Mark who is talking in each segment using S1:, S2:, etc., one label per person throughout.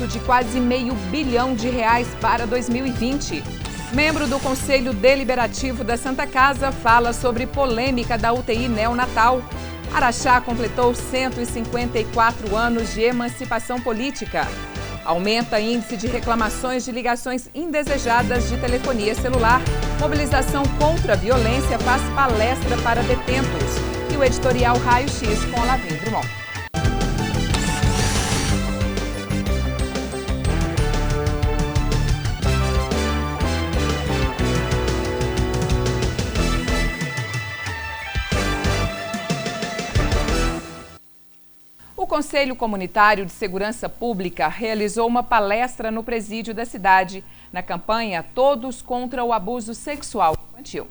S1: orçamento de quase R$500 bilhão para 2020. Membro do Conselho Deliberativo da Santa Casa fala sobre polêmica da UTI neonatal. Araxá completou 154 anos de emancipação política. Aumenta índice de reclamações de ligações indesejadas de telefonia celular. Mobilização contra a violência faz palestra para detentos. E o editorial Raio X com Olavinho Drummond. O Conselho Comunitário de Segurança Pública realizou uma palestra no presídio da cidade, na campanha Todos contra o Abuso Sexual Infantil.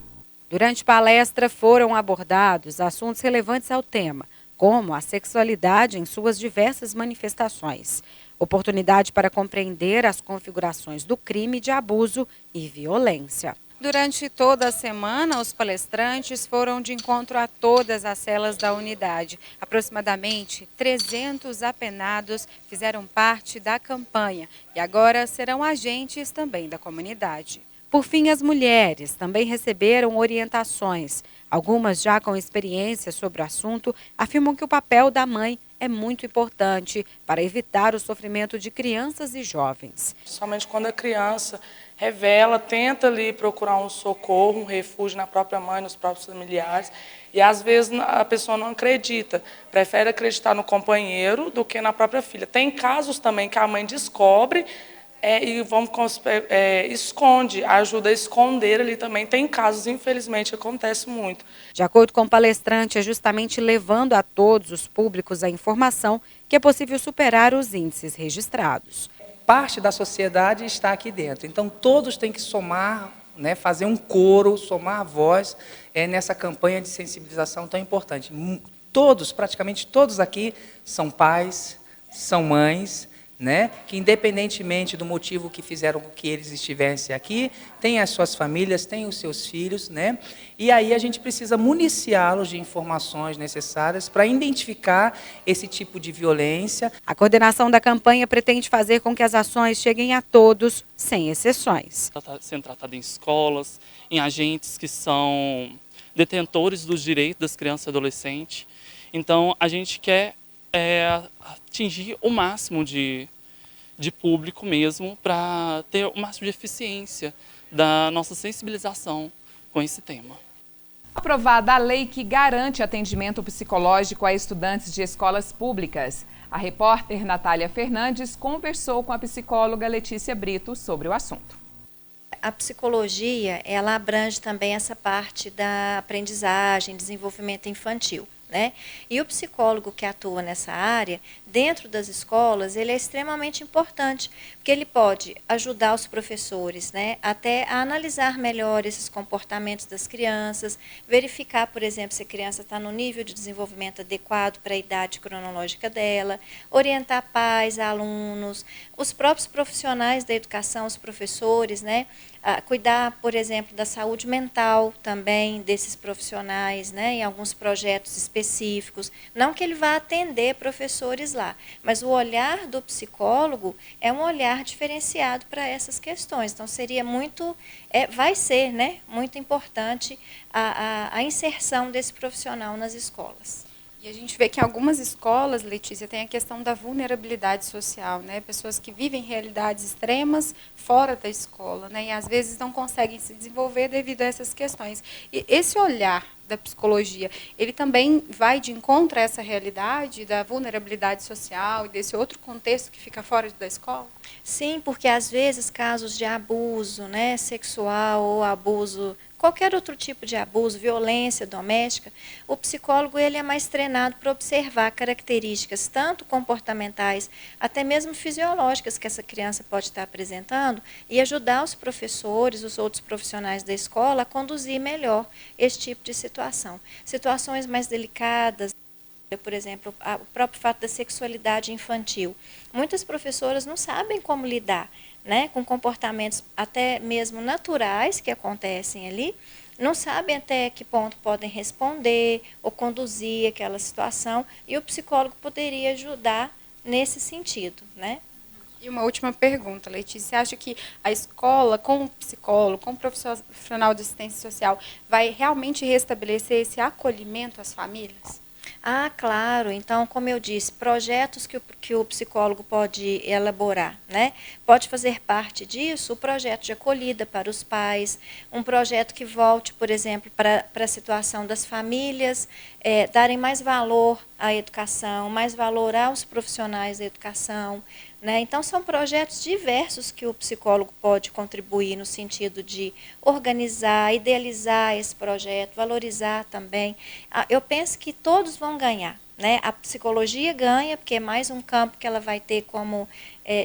S2: Durante a palestra foram abordados assuntos relevantes ao tema, como a sexualidade em suas diversas manifestações, oportunidade para compreender as configurações do crime de abuso e violência. Durante toda a semana, os palestrantes foram de encontro a todas as celas da unidade. Aproximadamente 300 apenados fizeram parte da campanha e agora serão agentes também da comunidade. Por fim, as mulheres também receberam orientações. Algumas já com experiência sobre o assunto afirmam que o papel da mãe é muito importante para evitar o sofrimento de crianças e jovens.
S3: Somente quando a criança revela, tenta ali procurar um socorro, um refúgio na própria mãe, nos próprios familiares, e às vezes a pessoa não acredita, prefere acreditar no companheiro do que na própria filha. Tem casos também que a mãe descobre esconde, ajuda a esconder ali também. Tem casos, infelizmente, acontece muito.
S2: De acordo com o palestrante, é justamente levando a todos os públicos a informação que é possível superar os índices registrados.
S4: Parte da sociedade está aqui dentro, então todos têm que somar, né, fazer um coro, somar a voz nessa campanha de sensibilização tão importante. Todos, praticamente todos aqui, são pais, são mães, né, que independentemente do motivo que fizeram com que eles estivessem aqui, têm as suas famílias, têm os seus filhos, né, e aí a gente precisa municiá-los de informações necessárias para identificar esse tipo de violência.
S2: A coordenação da campanha pretende fazer com que as ações cheguem a todos, sem exceções.
S5: Está sendo tratada em escolas, em agentes que são detentores dos direitos das crianças e adolescentes. Então, a gente quer atingir o máximo de público mesmo, para ter o máximo de eficiência da nossa sensibilização com esse tema.
S1: Aprovada a lei que garante atendimento psicológico a estudantes de escolas públicas. A repórter Natália Fernandes conversou com a psicóloga Letícia Brito sobre o assunto.
S6: A psicologia, ela abrange também essa parte da aprendizagem, desenvolvimento infantil, né? E o psicólogo que atua nessa área, dentro das escolas, ele é extremamente importante, porque ele pode ajudar os professores, né, até a analisar melhor esses comportamentos das crianças, verificar, por exemplo, se a criança está no nível de desenvolvimento adequado para a idade cronológica dela, orientar pais, alunos, os próprios profissionais da educação, os professores, né, cuidar, por exemplo, da saúde mental também desses profissionais, né, em alguns projetos específicos. Não que ele vá atender professores lá, mas o olhar do psicólogo é um olhar diferenciado para essas questões. Então, seria muito, vai ser, né, muito importante a inserção desse profissional nas escolas.
S2: E a gente vê que em algumas escolas, Letícia, tem a questão da vulnerabilidade social, né? Pessoas que vivem realidades extremas fora da escola, né? E às vezes não conseguem se desenvolver devido a essas questões. E esse olhar da psicologia, ele também vai de encontro a essa realidade da vulnerabilidade social e desse outro contexto que fica fora da escola?
S6: Sim, porque às vezes casos de abuso, né, sexual ou abuso, qualquer outro tipo de abuso, violência doméstica, o psicólogo ele é mais treinado para observar características tanto comportamentais, até mesmo fisiológicas que essa criança pode estar apresentando e ajudar os professores, os outros profissionais da escola a conduzir melhor esse tipo de situação. Situações mais delicadas, por exemplo, o próprio fato da sexualidade infantil. Muitas professoras não sabem como lidar, né, com comportamentos até mesmo naturais que acontecem ali, não sabem até que ponto podem responder ou conduzir aquela situação, e o psicólogo poderia ajudar nesse sentido, né?
S7: E uma última pergunta, Letícia. Você acha que a escola, com o psicólogo, com o profissional de assistência social, vai realmente restabelecer esse acolhimento às famílias?
S6: Ah, claro. Então, como eu disse, projetos que o psicólogo pode elaborar, né? Pode fazer parte disso o projeto de acolhida para os pais, um projeto que volte, por exemplo, para a situação das famílias, darem mais valor à educação, mais valor aos profissionais da educação, né? Então, são projetos diversos que o psicólogo pode contribuir no sentido de organizar, idealizar esse projeto, valorizar também. Eu penso que todos vão ganhar, né? A psicologia ganha, porque é mais um campo que ela vai ter como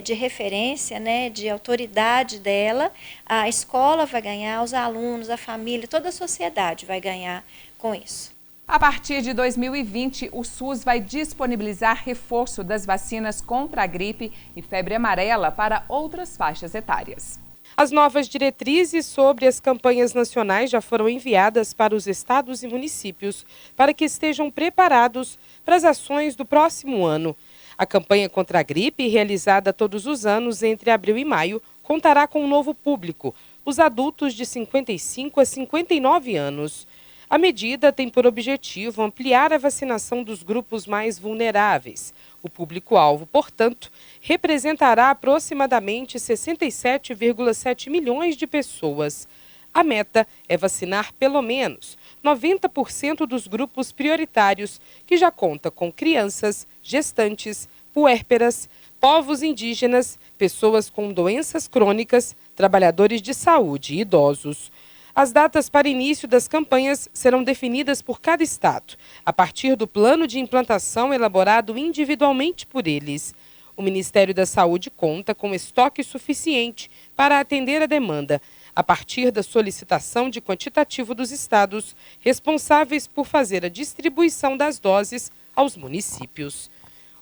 S6: de referência, né? De autoridade dela. A escola vai ganhar, os alunos, a família, toda a sociedade vai ganhar com isso.
S1: A partir de 2020, o SUS vai disponibilizar reforço das vacinas contra a gripe e febre amarela para outras faixas etárias.
S8: As novas diretrizes sobre as campanhas nacionais já foram enviadas para os estados e municípios para que estejam preparados para as ações do próximo ano. A campanha contra a gripe, realizada todos os anos entre abril e maio, contará com um novo público, os adultos de 55 a 59 anos. A medida tem por objetivo ampliar a vacinação dos grupos mais vulneráveis. O público-alvo, portanto, representará aproximadamente 67,7 milhões de pessoas. A meta é vacinar pelo menos 90% dos grupos prioritários, que já conta com crianças, gestantes, puérperas, povos indígenas, pessoas com doenças crônicas, trabalhadores de saúde e idosos. As datas para início das campanhas serão definidas por cada estado, a partir do plano de implantação elaborado individualmente por eles. O Ministério da Saúde conta com estoque suficiente para atender a demanda, a partir da solicitação de quantitativo dos estados responsáveis por fazer a distribuição das doses aos municípios.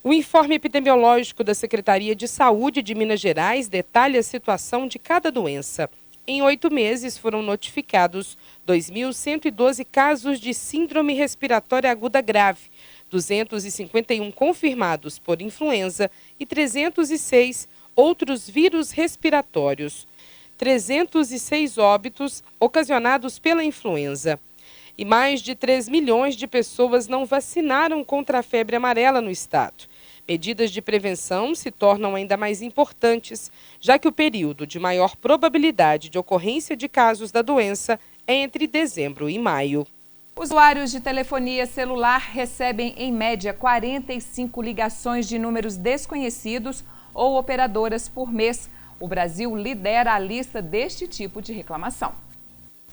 S8: O informe epidemiológico da Secretaria de Saúde de Minas Gerais detalha a situação de cada doença. Em 8 meses, foram notificados 2.112 casos de síndrome respiratória aguda grave, 251 confirmados por influenza e 306 outros vírus respiratórios. 306 óbitos ocasionados pela influenza. E mais de 3 milhões de pessoas não vacinaram contra a febre amarela no estado. Medidas de prevenção se tornam ainda mais importantes, já que o período de maior probabilidade de ocorrência de casos da doença é entre dezembro e maio.
S1: Usuários de telefonia celular recebem, em média, 45 ligações de números desconhecidos ou operadoras por mês. O Brasil lidera a lista deste tipo de reclamação.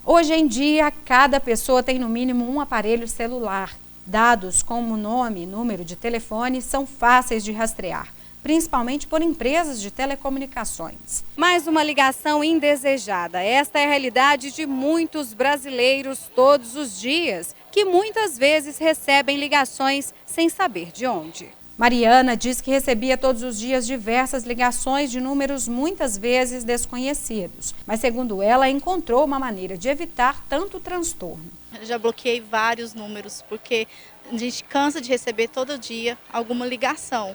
S2: Hoje em dia, cada pessoa tem no mínimo um aparelho celular. Dados como nome e número de telefone são fáceis de rastrear, principalmente por empresas de telecomunicações. Mais uma ligação indesejada. Esta é a realidade de muitos brasileiros todos os dias, que muitas vezes recebem ligações sem saber de onde. Mariana diz que recebia todos os dias diversas ligações de números muitas vezes desconhecidos, mas segundo ela, encontrou uma maneira de evitar tanto transtorno.
S9: Eu já bloqueei vários números, porque a gente cansa de receber todo dia alguma ligação.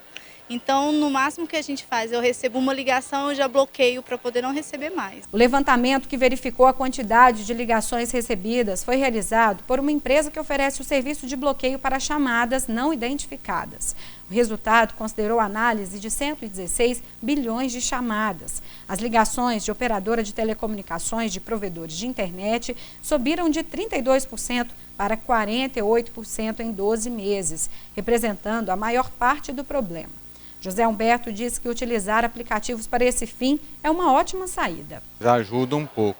S9: Então, no máximo que a gente faz, eu recebo uma ligação, eu já bloqueio para poder não receber mais.
S2: O levantamento que verificou a quantidade de ligações recebidas foi realizado por uma empresa que oferece o serviço de bloqueio para chamadas não identificadas. O resultado considerou a análise de 116 bilhões de chamadas. As ligações de operadora de telecomunicações de provedores de internet subiram de 32% para 48% em 12 meses, representando a maior parte do problema. José Humberto diz que utilizar aplicativos para esse fim é uma ótima saída.
S10: Já ajuda um pouco,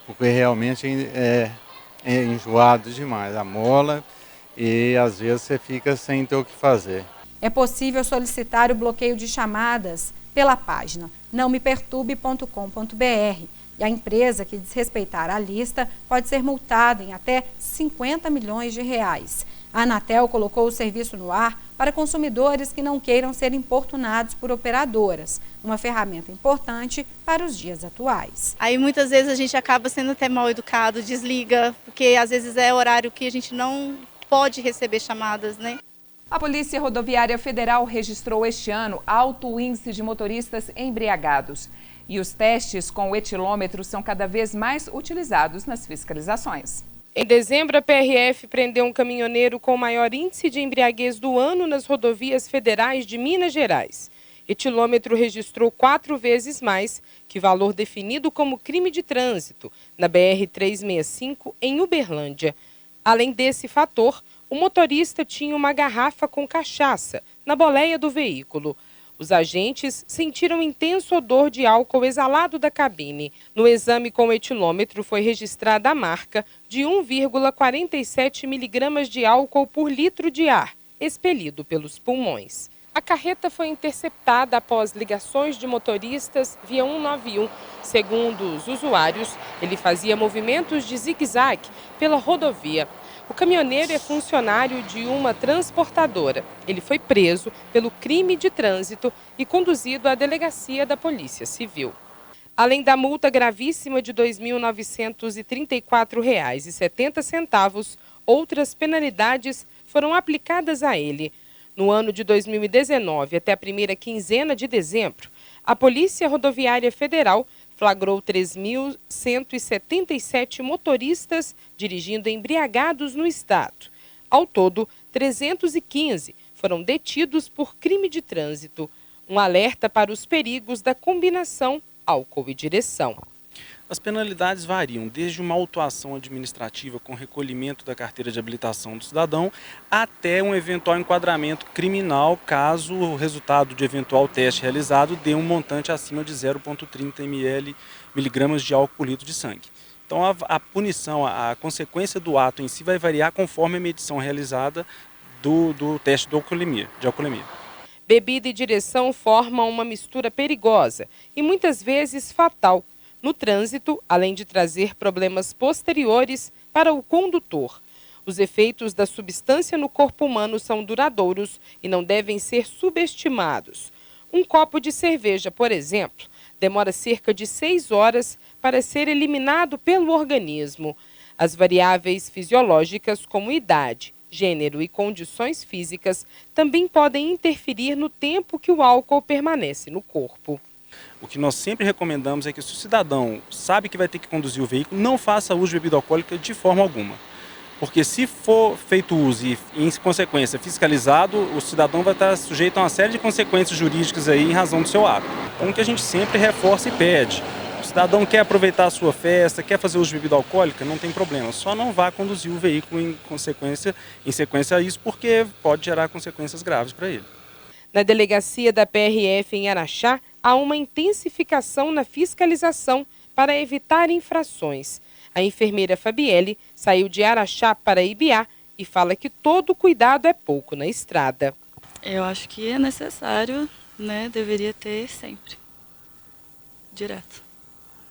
S10: porque realmente é enjoado demais, amola e às vezes você fica sem ter o que fazer.
S2: É possível solicitar o bloqueio de chamadas pela página nãomeperturbe.com.br e a empresa que desrespeitar a lista pode ser multada em até 50 milhões de reais. A Anatel colocou o serviço no ar para consumidores que não queiram ser importunados por operadoras, uma ferramenta importante para os dias atuais.
S9: Aí muitas vezes a gente acaba sendo até mal educado, desliga, porque às vezes é horário que a gente não pode receber chamadas, né?
S1: A Polícia Rodoviária Federal registrou este ano alto índice de motoristas embriagados. E os testes com o etilômetro são cada vez mais utilizados nas fiscalizações.
S8: Em dezembro, a PRF prendeu um caminhoneiro com o maior índice de embriaguez do ano nas rodovias federais de Minas Gerais. Etilômetro registrou 4 vezes mais que valor definido como crime de trânsito na BR-365 em Uberlândia. Além desse fator, o motorista tinha uma garrafa com cachaça na boleia do veículo. Os agentes sentiram intenso odor de álcool exalado da cabine. No exame com etilômetro foi registrada a marca de 1,47 miligramas de álcool por litro de ar, expelido pelos pulmões. A carreta foi interceptada após ligações de motoristas via 191. Segundo os usuários, ele fazia movimentos de zigue-zague pela rodovia. O caminhoneiro é funcionário de uma transportadora. Ele foi preso pelo crime de trânsito e conduzido à delegacia da Polícia Civil. Além da multa gravíssima de R$ 2.934,70, outras penalidades foram aplicadas a ele. No ano de 2019, até a primeira quinzena de dezembro, a Polícia Rodoviária Federal flagrou 3.177 motoristas dirigindo embriagados no estado. Ao todo, 315 foram detidos por crime de trânsito. Um alerta para os perigos da combinação álcool e direção.
S11: As penalidades variam desde uma autuação administrativa com recolhimento da carteira de habilitação do cidadão até um eventual enquadramento criminal caso o resultado de eventual teste realizado dê um montante acima de 0,30 miligramas de álcool por litro de sangue. Então a punição, a consequência do ato em si vai variar conforme a medição realizada do teste de alcoolemia.
S8: Bebida e direção formam uma mistura perigosa e muitas vezes fatal. No trânsito, além de trazer problemas posteriores para o condutor. Os efeitos da substância no corpo humano são duradouros e não devem ser subestimados. Um copo de cerveja, por exemplo, demora cerca de 6 horas para ser eliminado pelo organismo. As variáveis fisiológicas, como idade, gênero e condições físicas, também podem interferir no tempo que o álcool permanece no corpo.
S11: O que nós sempre recomendamos é que se o cidadão sabe que vai ter que conduzir o veículo, não faça uso de bebida alcoólica de forma alguma. Porque se for feito uso e, em consequência, fiscalizado, o cidadão vai estar sujeito a uma série de consequências jurídicas aí em razão do seu ato. Então, o que a gente sempre reforça e pede. O cidadão quer aproveitar a sua festa, quer fazer uso de bebida alcoólica, não tem problema. Só não vá conduzir o veículo em sequência a isso, porque pode gerar consequências graves para ele.
S8: Na delegacia da PRF em Araxá, há uma intensificação na fiscalização para evitar infrações. A enfermeira Fabielle saiu de Araxá para Ibiá e fala que todo cuidado é pouco na estrada.
S12: Eu acho que é necessário, né? Deveria ter sempre. Direto.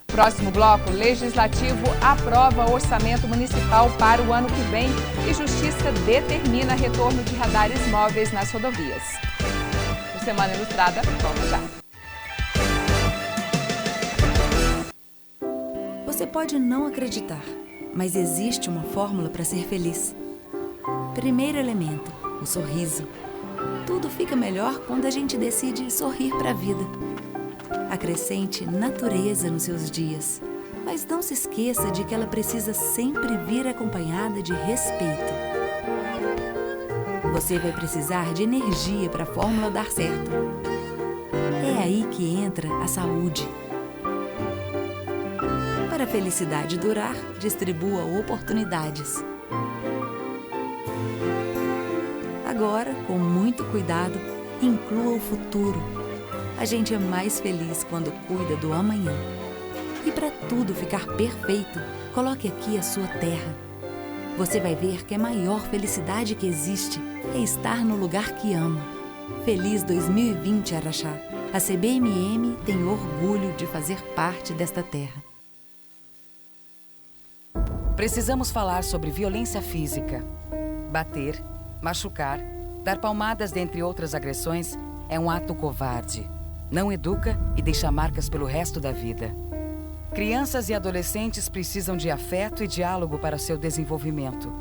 S1: Próximo bloco, Legislativo aprova orçamento municipal para o ano que vem e Justiça determina retorno de radares móveis nas rodovias. O Semana Ilustrada volta já.
S13: Você pode não acreditar, mas existe uma fórmula para ser feliz. Primeiro elemento, o sorriso. Tudo fica melhor quando a gente decide sorrir para a vida. Acrescente natureza nos seus dias, mas não se esqueça de que ela precisa sempre vir acompanhada de respeito. Você vai precisar de energia para a fórmula dar certo. É aí que entra a saúde. Para a felicidade durar, distribua oportunidades. Agora, com muito cuidado, inclua o futuro. A gente é mais feliz quando cuida do amanhã. E para tudo ficar perfeito, coloque aqui a sua terra. Você vai ver que a maior felicidade que existe é estar no lugar que ama. Feliz 2020, Araxá. A CBMM tem orgulho de fazer parte desta terra.
S14: Precisamos falar sobre violência física. Bater, machucar, dar palmadas, dentre outras agressões, é um ato covarde. Não educa e deixa marcas pelo resto da vida. Crianças e adolescentes precisam de afeto e diálogo para seu desenvolvimento.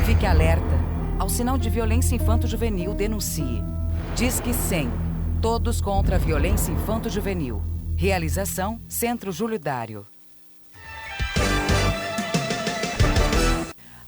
S14: Fique alerta. Ao sinal de violência infanto-juvenil, denuncie. Disque 100. Todos contra a violência infanto-juvenil. Realização Centro Júlio Dário.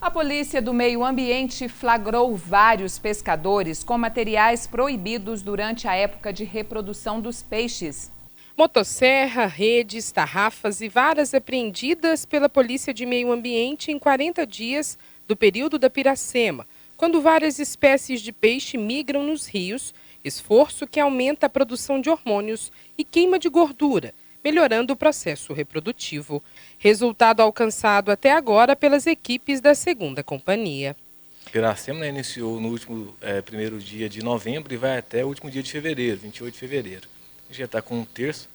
S1: A Polícia do Meio Ambiente flagrou vários pescadores com materiais proibidos durante a época de reprodução dos peixes.
S8: Motosserra, redes, tarrafas e varas apreendidas pela Polícia de Meio Ambiente em 40 dias do período da Piracema, quando várias espécies de peixe migram nos rios, esforço que aumenta a produção de hormônios e queima de gordura, melhorando o processo reprodutivo. Resultado alcançado até agora pelas equipes da 2ª Companhia.
S15: Piracema iniciou no último primeiro dia de novembro e vai até o último dia de fevereiro, 28 de fevereiro. A gente já está com um terço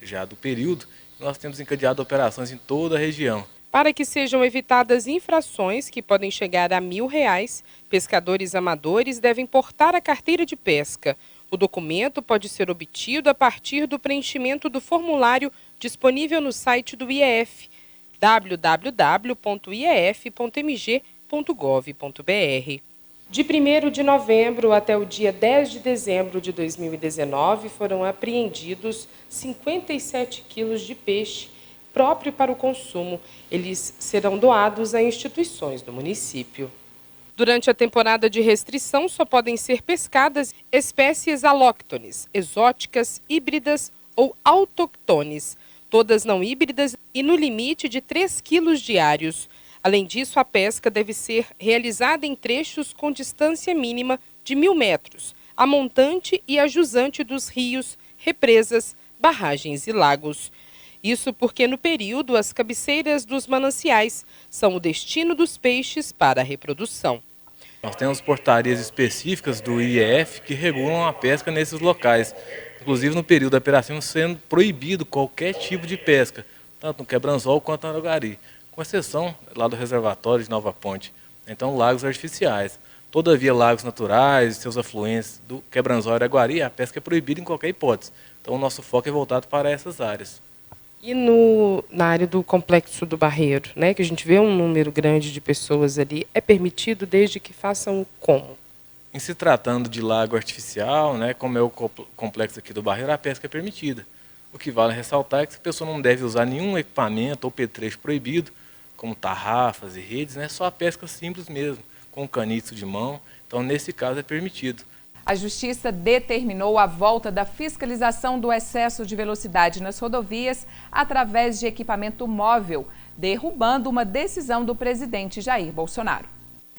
S15: já do período. Nós temos encadeado operações em toda a região.
S8: Para que sejam evitadas infrações que podem chegar a R$1.000, pescadores amadores devem portar a carteira de pesca. O documento pode ser obtido a partir do preenchimento do formulário disponível no site do IEF, www.ief.mg.gov.br. De 1º de novembro até o dia 10 de dezembro de 2019, foram apreendidos 57 quilos de peixe próprio para o consumo. Eles serão doados a instituições do município. Durante a temporada de restrição, só podem ser pescadas espécies alóctones, exóticas, híbridas ou autóctones, todas não híbridas e no limite de 3 quilos diários. Além disso, a pesca deve ser realizada em trechos com distância mínima de 1.000 metros, a montante e a jusante dos rios, represas, barragens e lagos. Isso porque, no período, as cabeceiras dos mananciais são o destino dos peixes para a reprodução.
S15: Nós temos portarias específicas do IEF que regulam a pesca nesses locais. Inclusive, no período da Piracema, sendo proibido qualquer tipo de pesca, tanto no quebranzol quanto no Araguari, com exceção lá do reservatório de Nova Ponte. Então, lagos artificiais. Todavia, lagos naturais e seus afluentes do quebranzol e Araguari, a pesca é proibida em qualquer hipótese. Então, o nosso foco é voltado para essas áreas.
S8: E na área do Complexo do Barreiro, né, que a gente vê um número grande de pessoas ali, é permitido desde que façam como?
S15: Em se tratando de lago artificial, né, como é o complexo aqui do Barreiro, a pesca é permitida. O que vale ressaltar é que a pessoa não deve usar nenhum equipamento ou petrecho proibido, como tarrafas e redes, né, só a pesca simples mesmo, com caniço de mão. Então, nesse caso, é permitido.
S1: A Justiça determinou a volta da fiscalização do excesso de velocidade nas rodovias através de equipamento móvel, derrubando uma decisão do presidente Jair Bolsonaro.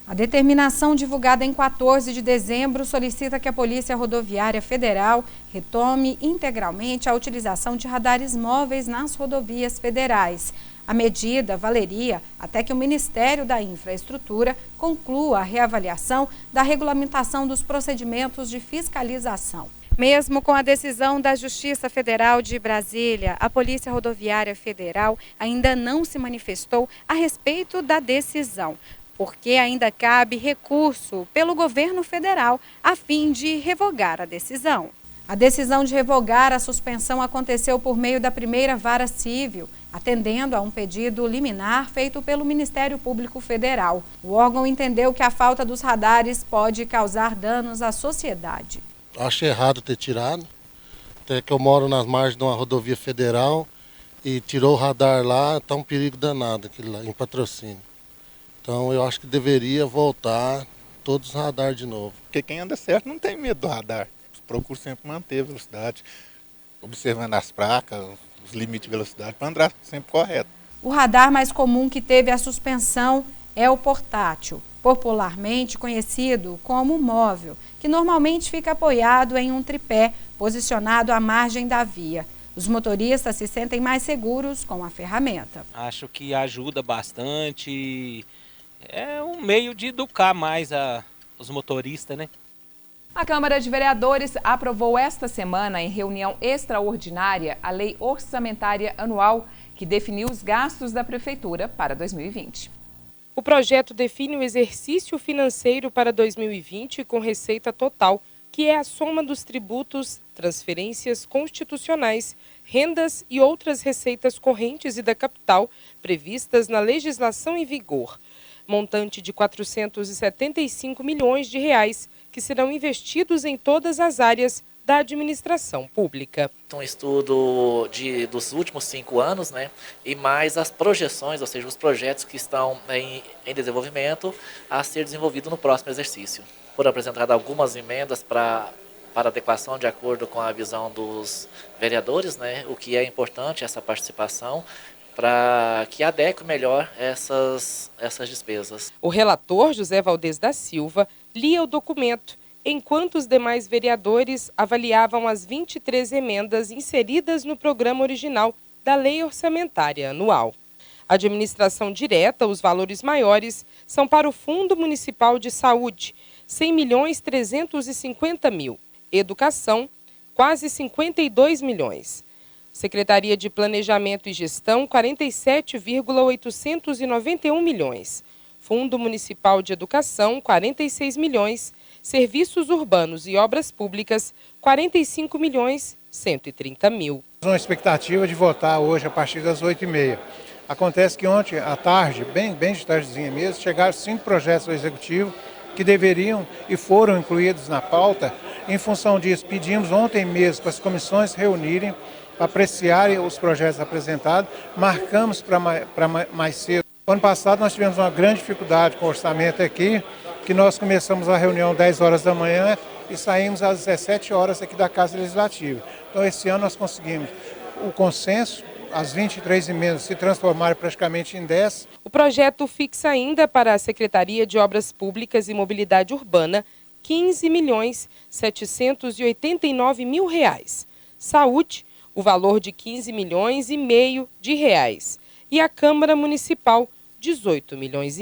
S2: A determinação divulgada em 14 de dezembro solicita que a Polícia Rodoviária Federal retome integralmente a utilização de radares móveis nas rodovias federais. A medida valeria até que o Ministério da Infraestrutura conclua a reavaliação da regulamentação dos procedimentos de fiscalização. Mesmo com a decisão da Justiça Federal de Brasília, a Polícia Rodoviária Federal ainda não se manifestou a respeito da decisão, porque ainda cabe recurso pelo governo federal a fim de revogar a decisão. A decisão de revogar a suspensão aconteceu por meio da primeira vara civil, atendendo a um pedido liminar feito pelo Ministério Público Federal. O órgão entendeu que a falta dos radares pode causar danos à sociedade.
S16: Acho errado ter tirado, até que eu moro nas margens de uma rodovia federal e tirou o radar lá, está um perigo danado aquilo lá, em Patrocínio. Então eu acho que deveria voltar todos os radares de novo.
S17: Porque quem anda certo não tem medo do radar. Procuro sempre manter a velocidade, observando as placas, os limites de velocidade, para andar sempre correto.
S2: O radar mais comum que teve a suspensão é o portátil, popularmente conhecido como móvel, que normalmente fica apoiado em um tripé posicionado à margem da via. Os motoristas se sentem mais seguros com a ferramenta.
S18: Acho que ajuda bastante, é um meio de educar mais os motoristas, né?
S1: A Câmara de Vereadores aprovou esta semana, em reunião extraordinária, a Lei Orçamentária Anual, que definiu os gastos da Prefeitura para 2020.
S8: O projeto define o exercício financeiro para 2020 com receita total, que é a soma dos tributos, transferências constitucionais, rendas e outras receitas correntes e da capital previstas na legislação em vigor. montante de R$ 475 milhões que serão investidos em todas as áreas da administração pública.
S19: Um estudo dos últimos 5 anos, né, e mais as projeções, ou seja, os projetos que estão em desenvolvimento a ser desenvolvido no próximo exercício. Foram apresentadas algumas emendas para adequação de acordo com a visão dos vereadores, né, o que é importante essa participação para que adeque melhor essas despesas.
S8: O relator, José Valdez da Silva, lia o documento, enquanto os demais vereadores avaliavam as 23 emendas inseridas no programa original da Lei Orçamentária Anual. A administração direta, os valores maiores, são para o Fundo Municipal de Saúde, R$ 100.350.000. Educação, quase 52 milhões. Secretaria de Planejamento e Gestão, 47,891 milhões. Fundo Municipal de Educação, 46 milhões. Serviços Urbanos e Obras Públicas, 45.130.000.
S20: Uma expectativa de votar hoje a partir das 8h30. Acontece que ontem à tarde, bem de tardezinha mesmo, chegaram 5 projetos ao Executivo que deveriam e foram incluídos na pauta. Em função disso, pedimos ontem mesmo para as comissões reunirem, para apreciarem os projetos apresentados, marcamos para mais cedo. Ano passado nós tivemos uma grande dificuldade com o orçamento aqui, que nós começamos a reunião às 10 horas da manhã e saímos às 17 horas aqui da Casa Legislativa. Então esse ano nós conseguimos o consenso, as 23 emendas se transformaram praticamente em 10.
S8: O projeto fixa ainda para a Secretaria de Obras Públicas e Mobilidade Urbana R$ 15.789.000. Saúde, o valor de R$ 15,5 milhões e a Câmara Municipal R$ 18,5 milhões.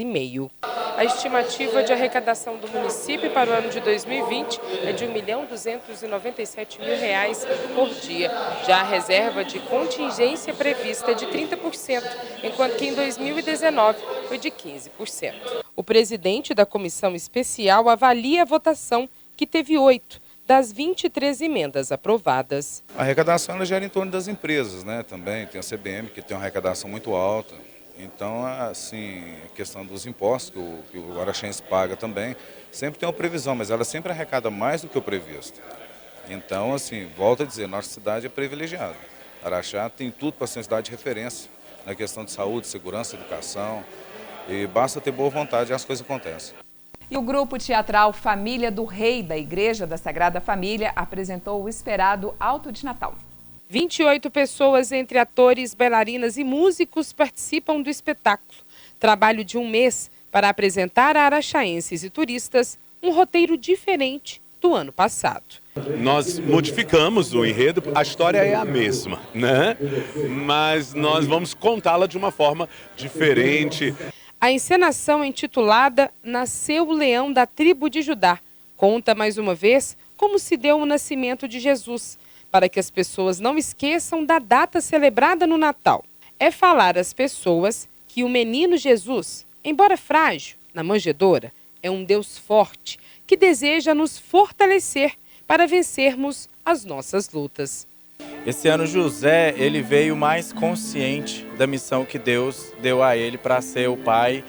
S8: A estimativa de arrecadação do município para o ano de 2020 é de R$ 1.297.000 por dia. Já a reserva de contingência prevista é de 30%, enquanto que em 2019 foi de 15%. O presidente da comissão especial avalia a votação, que teve 8 das 23 emendas aprovadas.
S21: A arrecadação ela gera em torno das empresas, né? Também tem a CBM, que tem uma arrecadação muito alta. Então, assim, a questão dos impostos que o araxense paga também, sempre tem uma previsão, mas ela sempre arrecada mais do que o previsto. Então, assim, volto a dizer, nossa cidade é privilegiada. Araxá tem tudo para ser uma cidade de referência na questão de saúde, segurança, educação, e basta ter boa vontade e as coisas acontecem.
S1: E o grupo teatral Família do Rei da Igreja da Sagrada Família apresentou o esperado Alto de Natal.
S8: 28 pessoas, entre atores, bailarinas e músicos, participam do espetáculo. Trabalho de um mês para apresentar a araxaenses e turistas um roteiro diferente do ano passado.
S22: Nós modificamos o enredo, a história é a mesma, né? Mas nós vamos contá-la de uma forma diferente.
S8: A encenação intitulada Nasceu o Leão da Tribo de Judá conta mais uma vez como se deu o nascimento de Jesus, para que as pessoas não esqueçam da data celebrada no Natal. É falar às pessoas que o menino Jesus, embora frágil, na manjedoura, é um Deus forte que deseja nos fortalecer para vencermos as nossas lutas.
S23: Esse ano José, ele veio mais consciente da missão que Deus deu a ele para ser o pai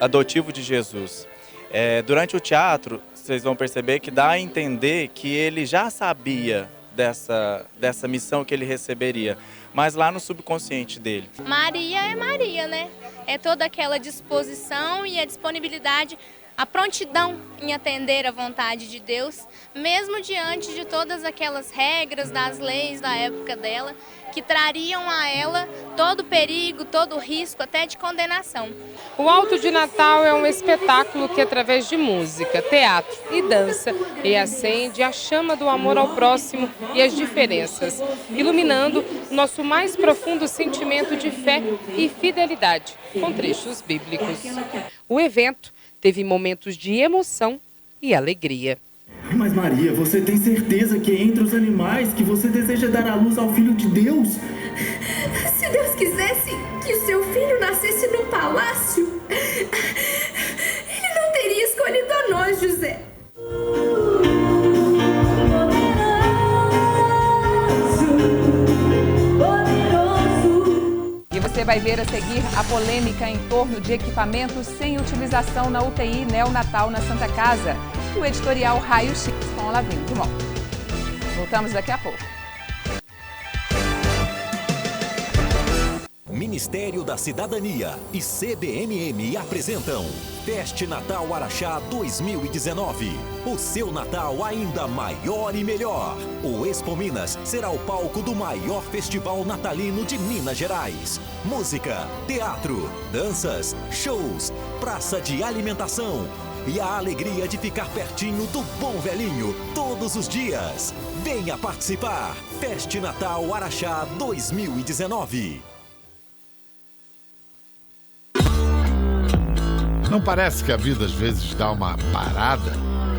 S23: adotivo de Jesus. Durante o teatro, vocês vão perceber que dá a entender que ele já sabia dessa missão que ele receberia, mas lá no subconsciente dele.
S24: Maria é Maria, né? É toda aquela disposição e a disponibilidade, a prontidão em atender à vontade de Deus, mesmo diante de todas aquelas regras das leis da época dela, que trariam a ela todo o perigo, todo o risco, até de condenação.
S8: O Alto de Natal é um espetáculo que, através de música, teatro e dança, reacende a chama do amor ao próximo e as diferenças, iluminando nosso mais profundo sentimento de fé e fidelidade, com trechos bíblicos. O evento teve momentos de emoção e alegria.
S25: Mas Maria, você tem certeza que entre os animais que você deseja dar à luz ao Filho de Deus?
S26: Se Deus quisesse que o seu filho nascesse no palácio, ele não teria escolhido a nós, José.
S1: E você vai ver a seguir a polêmica em torno de equipamentos sem utilização na UTI neonatal na Santa Casa e o editorial Raio X com Lavínia Dumont. Voltamos daqui a pouco.
S3: Ministério da Cidadania e CBMM apresentam Feste Natal Araxá 2019. O seu Natal ainda maior e melhor. O Expo Minas será o palco do maior festival natalino de Minas Gerais. Música, teatro, danças, shows, praça de alimentação e a alegria de ficar pertinho do bom velhinho todos os dias. Venha participar. Feste Natal Araxá 2019.
S4: Não parece que a vida às vezes dá uma parada?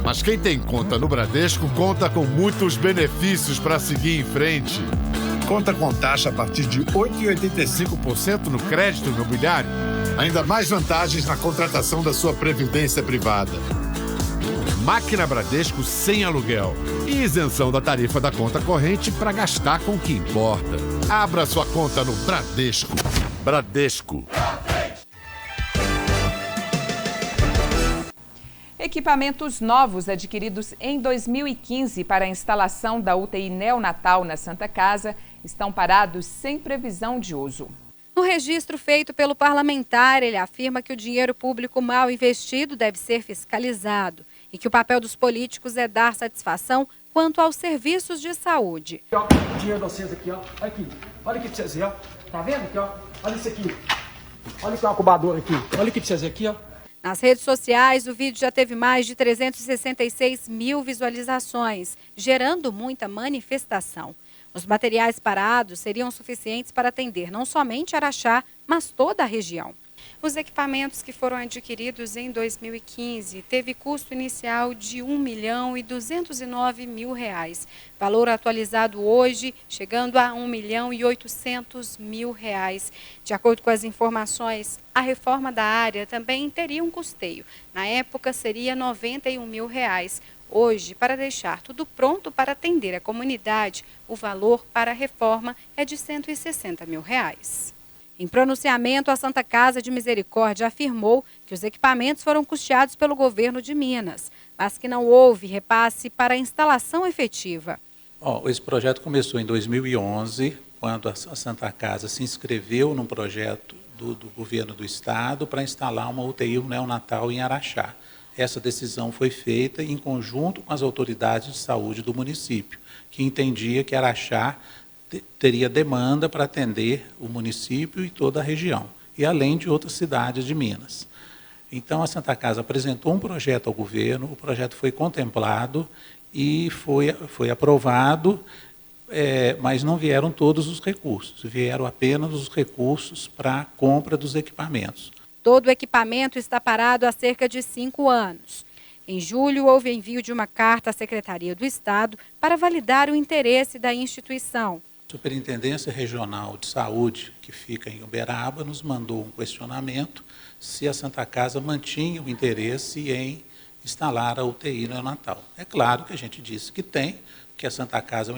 S4: Mas quem tem conta no Bradesco conta com muitos benefícios para seguir em frente. Conta com taxa a partir de 8,85% no crédito imobiliário. Ainda mais vantagens na contratação da sua previdência privada. Máquina Bradesco sem aluguel. E isenção da tarifa da conta corrente para gastar com o que importa. Abra sua conta no Bradesco. Bradesco.
S1: Equipamentos novos adquiridos em 2015 para a instalação da UTI neonatal na Santa Casa estão parados sem previsão de uso.
S2: No registro feito pelo parlamentar, ele afirma que o dinheiro público mal investido deve ser fiscalizado e que o papel dos políticos é dar satisfação quanto aos serviços de saúde.
S5: O dinheiro de vocês aqui, ó. Olha aqui pra vocês verem, ó. Tá vendo aqui, ó? Olha isso aqui. Olha que é uma incubadora aqui. Olha aqui pra vocês verem aqui, ó.
S2: Nas redes sociais, o vídeo já teve mais de 366 mil visualizações, gerando muita manifestação. Os materiais parados seriam suficientes para atender não somente Araxá, mas toda a região. Os equipamentos que foram adquiridos em 2015 teve custo inicial de R$ 1.209.000, valor atualizado hoje chegando a R$ 1.800.000. De acordo com as informações, a reforma da área também teria um custeio. Na época seria R$ 91.000. Hoje, para deixar tudo pronto para atender a comunidade, o valor para a reforma é de R$ 160.000. Em pronunciamento, a Santa Casa de Misericórdia afirmou que os equipamentos foram custeados pelo governo de Minas, mas que não houve repasse para a instalação efetiva.
S6: Esse projeto começou em 2011, quando a Santa Casa se inscreveu num projeto do governo do estado para instalar uma UTI neonatal em Araxá. Essa decisão foi feita em conjunto com as autoridades de saúde do município, que entendia que Araxá teria demanda para atender o município e toda a região, e além de outras cidades de Minas. Então, a Santa Casa apresentou um projeto ao governo, o projeto foi contemplado e foi aprovado, mas não vieram todos os recursos, vieram apenas os recursos para a compra dos equipamentos.
S2: Todo o equipamento está parado há cerca de 5 anos. Em julho, houve envio de uma carta à Secretaria do Estado para validar o interesse da instituição.
S6: A Superintendência Regional de Saúde, que fica em Uberaba, nos mandou um questionamento se a Santa Casa mantinha o interesse em instalar a UTI neonatal. É claro que a gente disse que tem, que a Santa Casa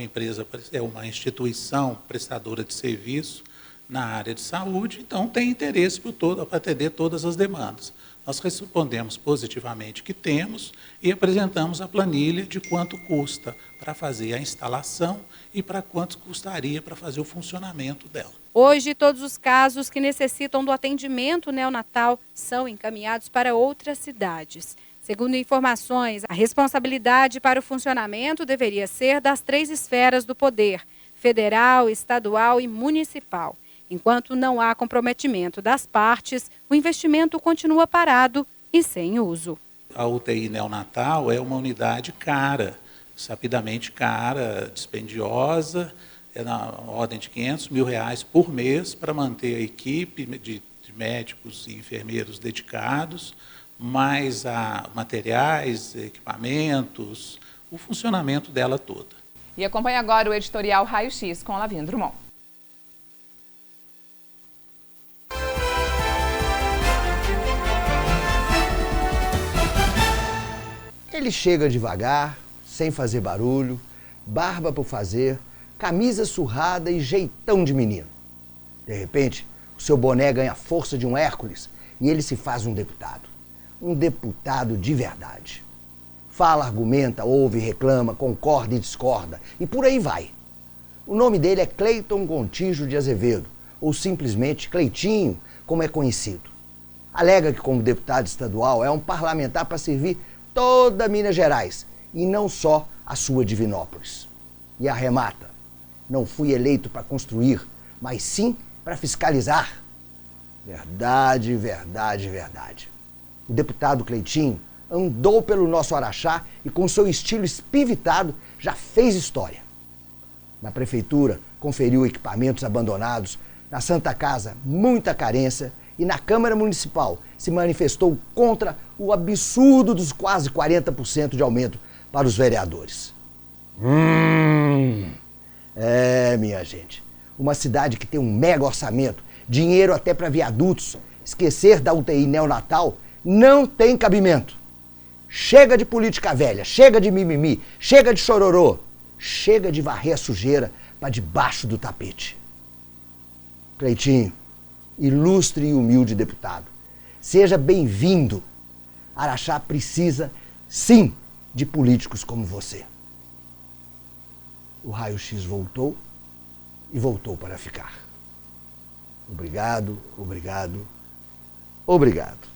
S6: é uma instituição prestadora de serviço na área de saúde, então tem interesse para atender todas as demandas. Nós respondemos positivamente que temos e apresentamos a planilha de quanto custa para fazer a instalação e para quanto custaria para fazer o funcionamento dela.
S2: Hoje, todos os casos que necessitam do atendimento neonatal são encaminhados para outras cidades. Segundo informações, a responsabilidade para o funcionamento deveria ser das 3 esferas do poder: federal, estadual e municipal. Enquanto não há comprometimento das partes, o investimento continua parado e sem uso.
S6: A UTI neonatal é uma unidade cara, sapidamente cara, dispendiosa, é na ordem de R$500 mil por mês para manter a equipe de médicos e enfermeiros dedicados, mais a materiais, equipamentos, o funcionamento dela toda.
S1: E acompanhe agora o editorial Raio X com Lavínia Dumont.
S7: Ele chega devagar, sem fazer barulho, barba por fazer, camisa surrada e jeitão de menino. De repente, O seu boné ganha a força de um Hércules e ele se faz um deputado. Um deputado de verdade. Fala, argumenta, ouve, reclama, concorda e discorda. E por aí vai. O nome dele é Cleiton Gontijo de Azevedo, ou simplesmente Cleitinho, como é conhecido. Alega que, como deputado estadual, é um parlamentar para servir toda Minas Gerais, e não só a sua Divinópolis. E arremata: não fui eleito para construir, mas sim para fiscalizar. Verdade, verdade, verdade. O deputado Cleitinho andou pelo nosso Araxá e, com seu estilo espivitado, já fez história. Na prefeitura, conferiu equipamentos abandonados, na Santa Casa, muita carência, e na Câmara Municipal se manifestou contra o absurdo dos quase 40% de aumento para os vereadores. Minha gente, uma cidade que tem um mega orçamento, dinheiro até para viadutos, esquecer da UTI neonatal não tem cabimento. Chega de política velha, chega de mimimi, chega de chororô, chega de varrer a sujeira para debaixo do tapete. Cleitinho, ilustre e humilde deputado, seja bem-vindo. Araxá precisa, sim, de políticos como você. O raio-x voltou e voltou para ficar. Obrigado, obrigado, obrigado.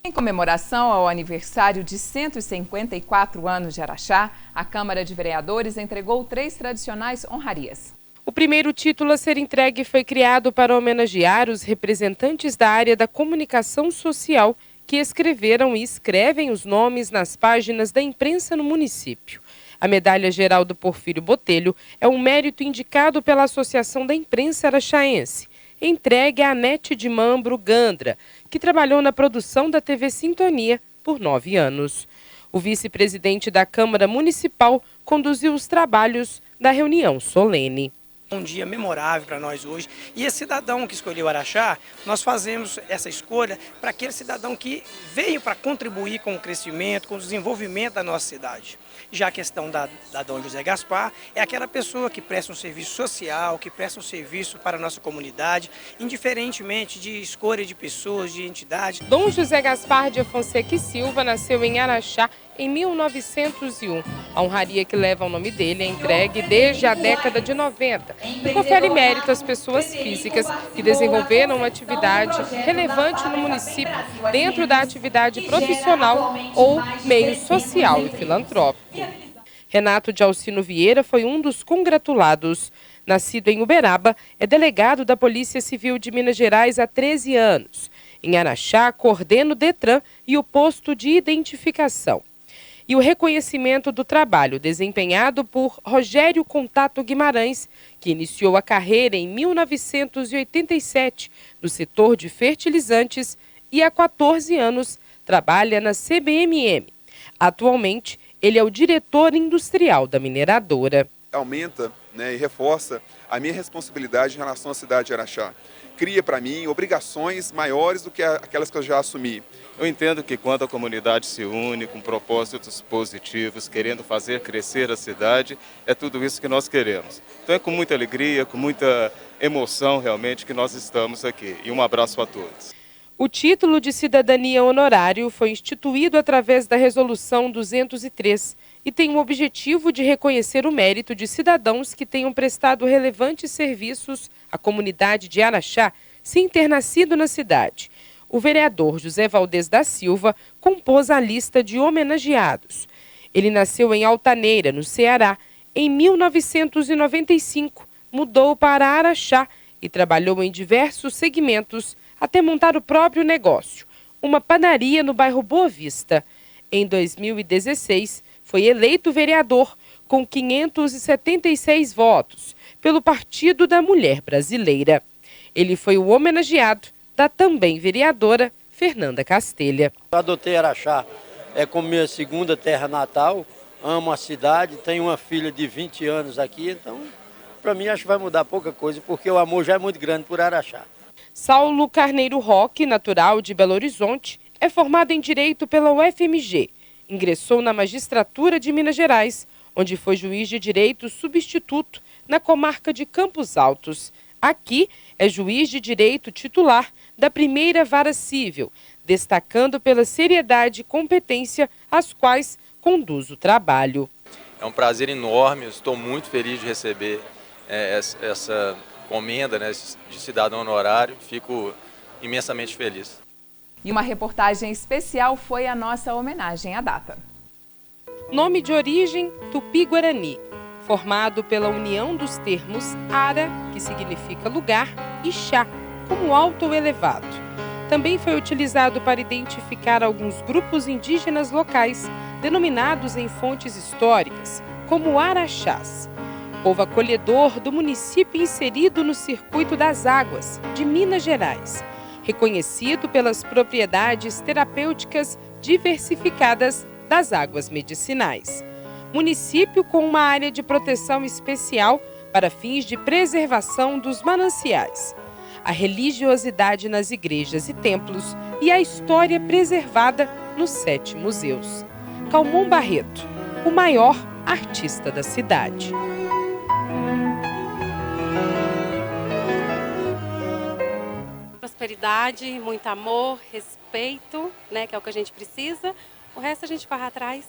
S1: Em comemoração ao aniversário de 154 anos de Araxá, a Câmara de Vereadores entregou 3 tradicionais honrarias.
S8: O primeiro título a ser entregue foi criado para homenagear os representantes da área da comunicação social que escreveram e escrevem os nomes nas páginas da imprensa no município. A medalha Geraldo Porfírio Botelho é um mérito indicado pela Associação da Imprensa Araxaense, entregue a Anete de Mambro Gandra, que trabalhou na produção da TV Sintonia por 9 anos. O vice-presidente da Câmara Municipal conduziu os trabalhos da reunião solene.
S9: Um dia memorável para nós hoje. E esse cidadão que escolheu Araxá, nós fazemos essa escolha para aquele cidadão que veio para contribuir com o crescimento, com o desenvolvimento da nossa cidade. Já a questão da Dom José Gaspar é aquela pessoa que presta um serviço social, que presta um serviço para a nossa comunidade, indiferentemente de escolha de pessoas, de entidades.
S8: Dom José Gaspar de Fonseca e Silva nasceu em Araxá em 1901. A honraria que leva o nome dele é entregue desde a década de 90 e confere mérito às pessoas físicas que desenvolveram uma atividade relevante no município dentro da atividade profissional ou meio social e filantrópico. Renato de Alcino Vieira foi um dos congratulados. Nascido em Uberaba, é delegado da Polícia Civil de Minas Gerais há 13 anos. Em Araxá, coordena o Detran e o posto de identificação. E o reconhecimento do trabalho desempenhado por Rogério Contato Guimarães, que iniciou a carreira em 1987 no setor de fertilizantes e há 14 anos trabalha na CBMM. Atualmente, ele é o diretor industrial da mineradora.
S10: Aumenta, e reforça a minha responsabilidade em relação à cidade de Araxá. Cria para mim obrigações maiores do que aquelas que eu já assumi.
S11: Eu entendo que quando a comunidade se une com propósitos positivos, querendo fazer crescer a cidade, é tudo isso que nós queremos. Então é com muita alegria, com muita emoção realmente que nós estamos aqui. E um abraço a todos.
S8: O título de cidadania honorário foi instituído através da Resolução 203 e tem o objetivo de reconhecer o mérito de cidadãos que tenham prestado relevantes serviços à comunidade de Araxá sem ter nascido na cidade. O vereador José Valdez da Silva compôs a lista de homenageados. Ele nasceu em Altaneira, no Ceará, em 1995, mudou para Araxá e trabalhou em diversos segmentos até montar o próprio negócio, uma padaria no bairro Boa Vista. Em 2016, foi eleito vereador com 576 votos pelo Partido da Mulher Brasileira. Ele foi o homenageado da também vereadora Fernanda Castelha.
S12: Eu adotei Araxá como minha segunda terra natal, amo a cidade, tenho uma filha de 20 anos aqui, então para mim acho que vai mudar pouca coisa, porque o amor já é muito grande por Araxá.
S8: Saulo Carneiro Roque, natural de Belo Horizonte, é formado em Direito pela UFMG. Ingressou na magistratura de Minas Gerais, onde foi juiz de direito substituto na comarca de Campos Altos. Aqui é juiz de direito titular da primeira vara civil, destacando pela seriedade e competência às quais conduz o trabalho.
S13: É um prazer enorme, eu estou muito feliz de receber essa comenda, né, de cidadão honorário, fico imensamente feliz.
S1: E uma reportagem especial foi a nossa homenagem à data.
S8: Nome de origem Tupi-Guarani, formado pela união dos termos Ara, que significa lugar, e Chá, como alto ou elevado. Também foi utilizado para identificar alguns grupos indígenas locais, denominados em fontes históricas como Araxás. Povo acolhedor do município inserido no Circuito das Águas, de Minas Gerais, reconhecido pelas propriedades terapêuticas diversificadas das águas medicinais. Município com uma área de proteção especial para fins de preservação dos mananciais, a religiosidade nas igrejas e templos e a história preservada nos 7 museus. Calmon Barreto, o maior artista da cidade.
S14: Prosperidade, muito amor, respeito, né, que é o que a gente precisa. O resto a gente corre atrás.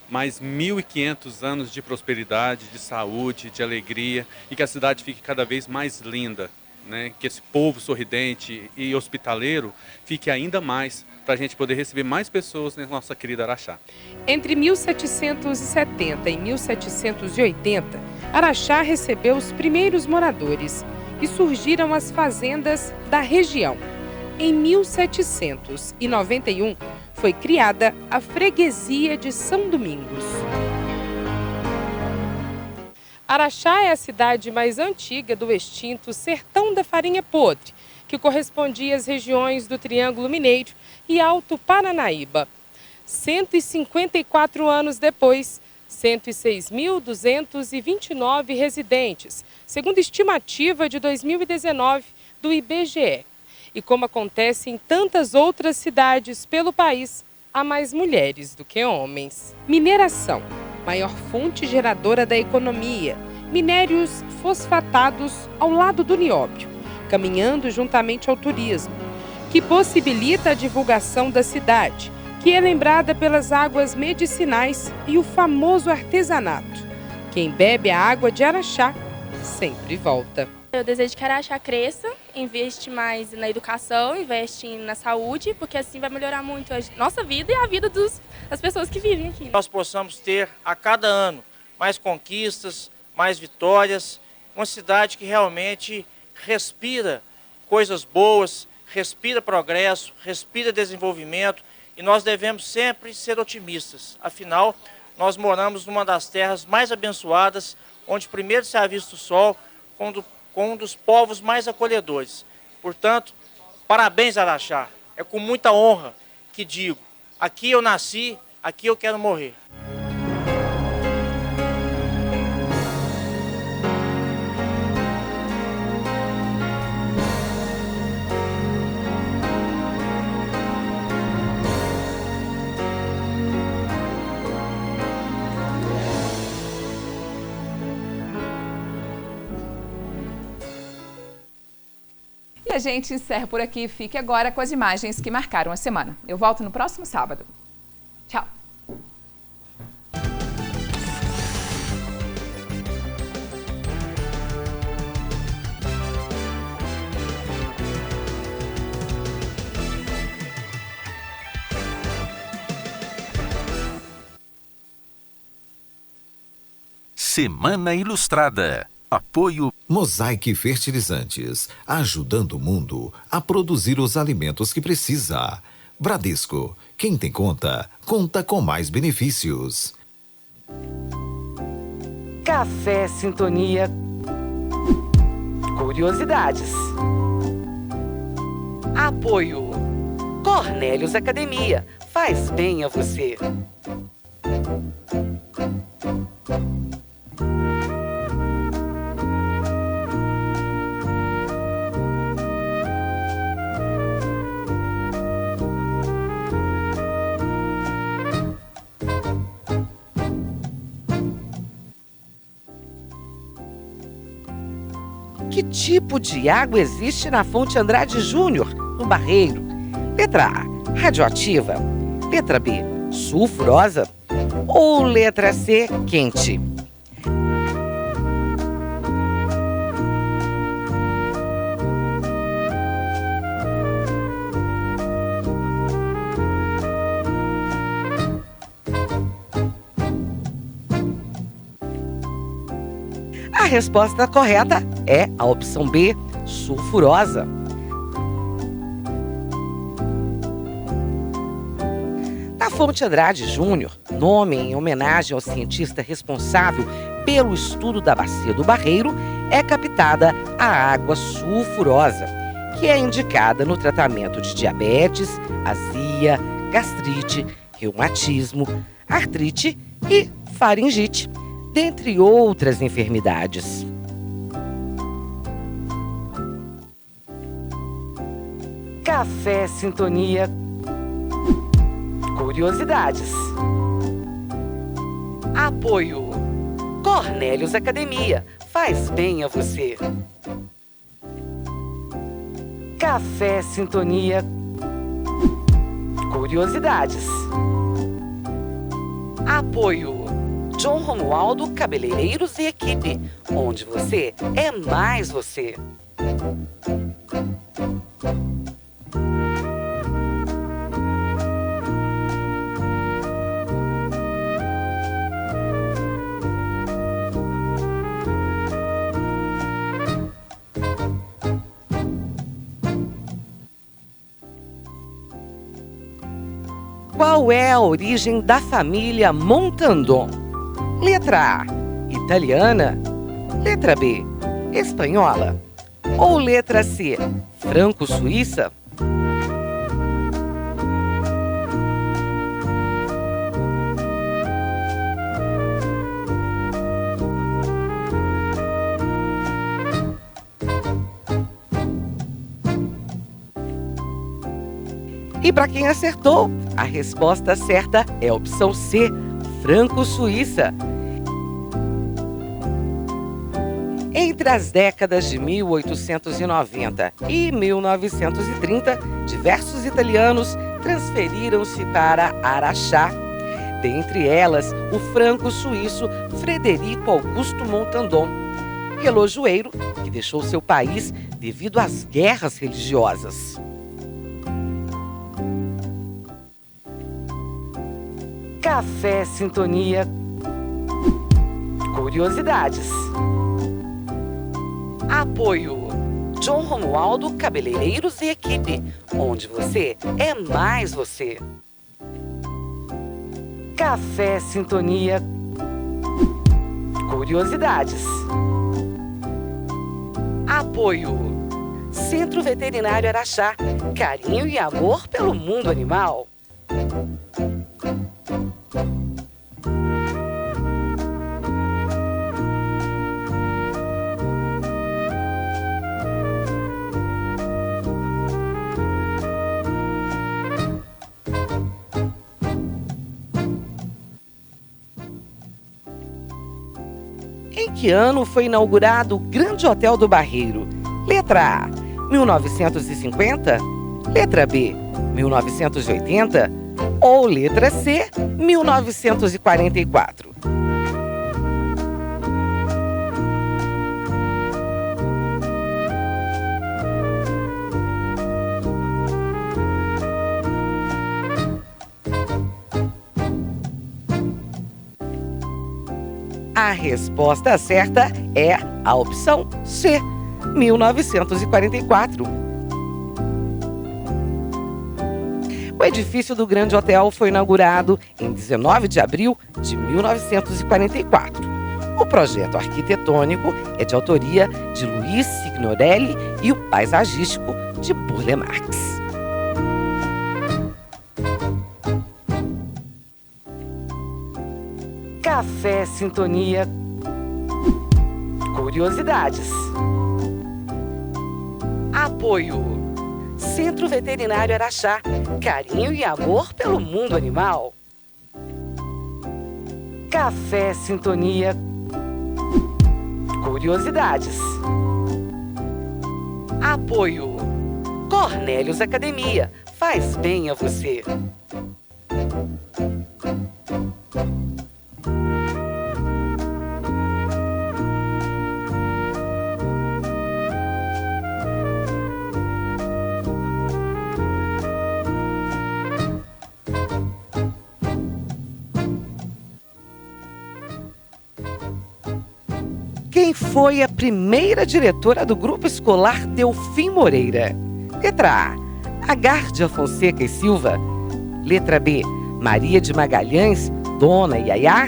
S15: Mais 1.500 anos de prosperidade, de saúde, de alegria e que a cidade fique cada vez mais linda, né? Que esse povo sorridente e hospitaleiro fique ainda mais para a gente poder receber mais pessoas na nossa querida Araxá.
S8: Entre 1770 e 1780, Araxá recebeu os primeiros moradores e surgiram as fazendas da região. Em 1791, foi criada a freguesia de São Domingos. Araxá é a cidade mais antiga do extinto Sertão da Farinha Podre, que correspondia às regiões do Triângulo Mineiro e Alto Paranaíba. 154 anos depois, 106.229 residentes, segundo estimativa de 2019 do IBGE. E como acontece em tantas outras cidades pelo país, há mais mulheres do que homens. Mineração, maior fonte geradora da economia. Minérios fosfatados ao lado do nióbio, caminhando juntamente ao turismo, que possibilita a divulgação da cidade, que é lembrada pelas águas medicinais e o famoso artesanato. Quem bebe a água de Araxá sempre volta.
S16: Eu desejo que Araxá cresça, investe mais na educação, investe na saúde, porque assim vai melhorar muito a nossa vida e a vida das pessoas que vivem aqui.
S17: Nós possamos ter a cada ano mais conquistas, mais vitórias, uma cidade que realmente respira coisas boas, respira progresso, respira desenvolvimento e nós devemos sempre ser otimistas. Afinal, nós moramos numa das terras mais abençoadas, onde primeiro se ha visto o sol, com um dos povos mais acolhedores. Portanto, parabéns, Araxá. É com muita honra que digo, aqui eu nasci, aqui eu quero morrer.
S1: E a gente encerra por aqui. Fique agora com as imagens que marcaram a semana. Eu volto no próximo sábado. Tchau!
S3: Semana Ilustrada. Apoio
S18: Mosaic Fertilizantes, ajudando o mundo a produzir os alimentos que precisa. Bradesco, quem tem conta, conta com mais benefícios.
S27: Café Sintonia. Curiosidades. Apoio Cornélios Academia, faz bem a você. Que tipo de água existe na fonte Andrade Júnior, no Barreiro? Letra A, radioativa. Letra B, sulfurosa. Ou letra C, quente? A resposta correta é a opção B, sulfurosa. A fonte Andrade Júnior, nome em homenagem ao cientista responsável pelo estudo da bacia do Barreiro, é captada a água sulfurosa, que é indicada no tratamento de diabetes, azia, gastrite, reumatismo, artrite e faringite, dentre outras enfermidades. Café Sintonia. Curiosidades. Apoio. Cornélios Academia. Faz bem a você. Café Sintonia. Curiosidades. Apoio. John Romualdo Cabeleireiros e Equipe, onde você é mais você. Qual é a origem da família Montandon? Letra A, italiana. Letra B, espanhola. Ou letra C, franco-suíça? E para quem acertou, a resposta certa é a opção C, franco-suíça. Entre as décadas de 1890 e 1930, diversos italianos transferiram-se para Araxá. Dentre elas, o franco-suíço Frederico Augusto Montandon, relojoeiro que deixou seu país devido às guerras religiosas. Café Sintonia. Curiosidades. Apoio. John Romualdo Cabeleireiros e Equipe, onde você é mais você. Café Sintonia. Curiosidades. Apoio. Centro Veterinário Araxá. Carinho e amor pelo mundo animal. Em que ano foi inaugurado o Grande Hotel do Barreiro? Letra A, 1950. Letra B, 1980. Ou letra C, 1944. A resposta certa é a opção C, 1944. O edifício do Grande Hotel foi inaugurado em 19 de abril de 1944. O projeto arquitetônico é de autoria de Luiz Signorelli e o paisagístico de Burle Marx. Café Sintonia. Curiosidades. Apoio. Centro Veterinário Araxá. Carinho e amor pelo mundo animal. Café Sintonia. Curiosidades. Apoio Cornélios Academia. Faz bem a você. Quem foi a primeira diretora do Grupo Escolar Delfim Moreira? Letra A, Agárdia Fonseca e Silva. Letra B, Maria de Magalhães, Dona Yayá.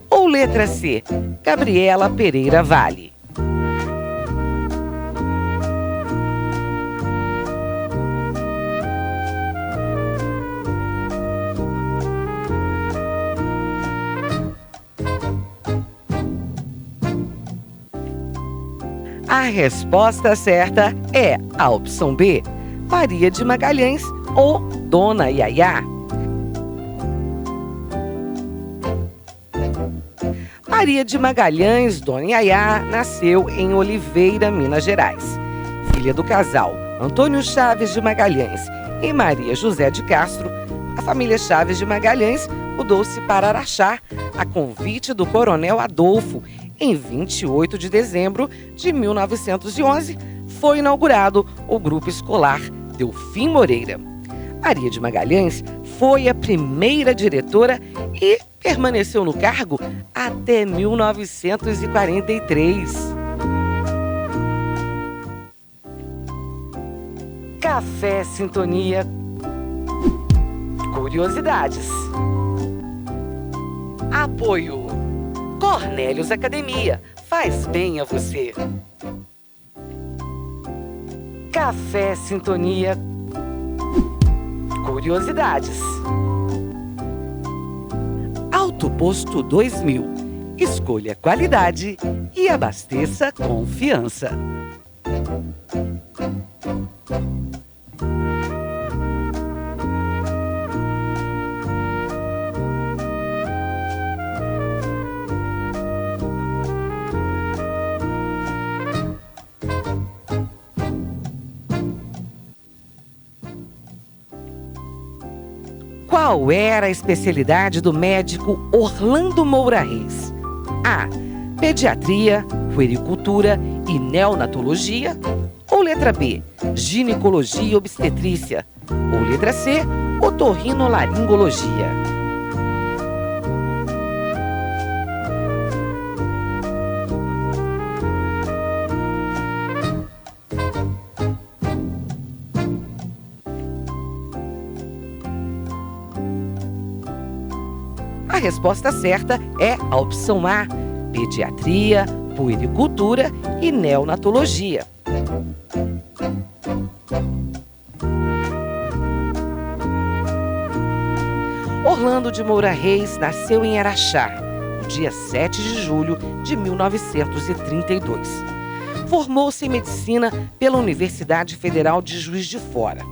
S27: Ou letra C, Gabriela Pereira Vale. A resposta certa é a opção B, Maria de Magalhães ou Dona Yayá. Maria de Magalhães, Dona Yayá, nasceu em Oliveira, Minas Gerais. Filha do casal Antônio Chaves de Magalhães e Maria José de Castro, a família Chaves de Magalhães mudou-se para Araxá, a convite do Coronel Adolfo. Em 28 de dezembro de 1911, foi inaugurado o Grupo Escolar Delfim Moreira. Maria de Magalhães foi a primeira diretora e permaneceu no cargo até 1943. Café Sintonia. Curiosidades. Apoio Cornélios Academia. Faz bem a você. Café Sintonia. Curiosidades. Auto Posto 2000. Escolha qualidade e abasteça confiança. Qual era a especialidade do médico Orlando Moura Reis? A. Pediatria, puericultura e neonatologia. Ou letra B. Ginecologia e obstetrícia. Ou letra C. Otorrinolaringologia. A resposta certa é a opção A, pediatria, puericultura e neonatologia. Orlando de Moura Reis nasceu em Araxá, no dia 7 de julho de 1932. Formou-se em medicina pela Universidade Federal de Juiz de Fora.